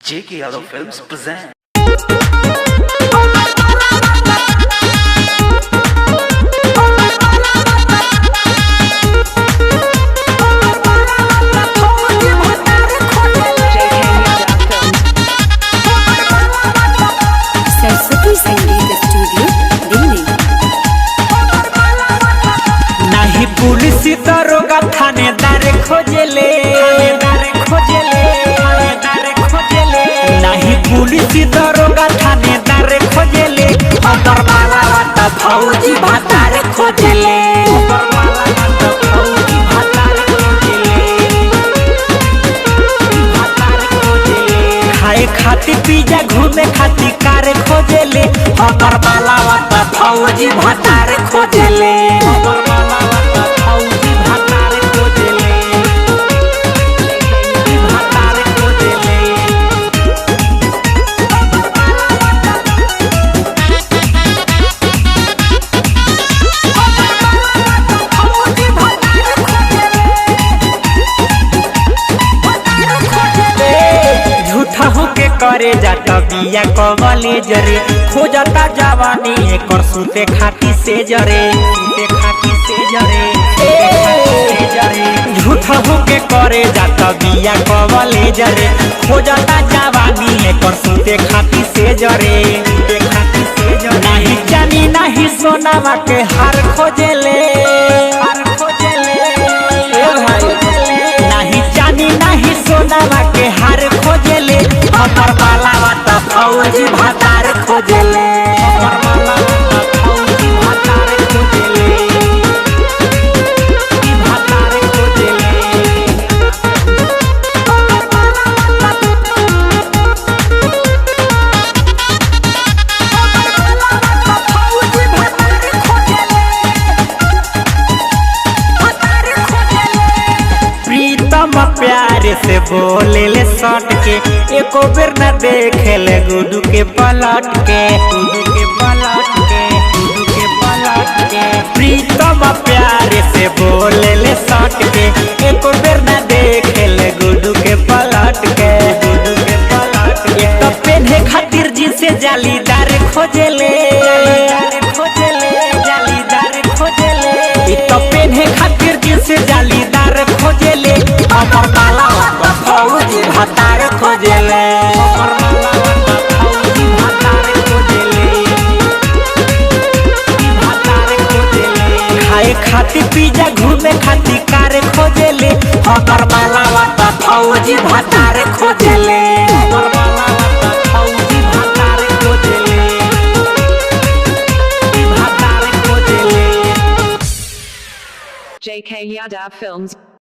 J.K. Yadav Films present. Saraswati संगीत studio Delhi. नहीं police दरोगा थानेदार खोजले नहीं पुलिस दरोगा थानेदार खोजले अदर वाला वाता फौजी भातार खोजले खाए खाती पिज्जा घूमे खाती कार खोजले अदर वाला वाता फौजी भातार खोजले के करे जाता बिया कॉलेज रे खोजता जवानी एकर सुते खाती से जरे झूठा होके करे जाता बिया कॉलेज रे खोजता जवानी एकर सुते खाती से जरे नहीं जानी नहीं सोनावा के हार खोजले नहीं जानी नहीं सोनावा के हार खोजले अमर वाला वाता फौजी भातार खोजले प्यारे से बोले ले सट के एको बेर न देखे ले गुडू के पलट के प्रीतम प्यारे से बोले ले सट के एको बेर न देखे ले गुडू के पलट के एक तो पेन्हे खातिर जिनसे जालीदार खोजले एक तो पेन्हे खातिर जिनसे जालीदार खोजले अमर वाला फौजी भातार खोजले खाए खाती पिज्जा घूमे खाती कार खोजले अमर वाला वाता फौजी भातार खोजले J.K. Yadav Films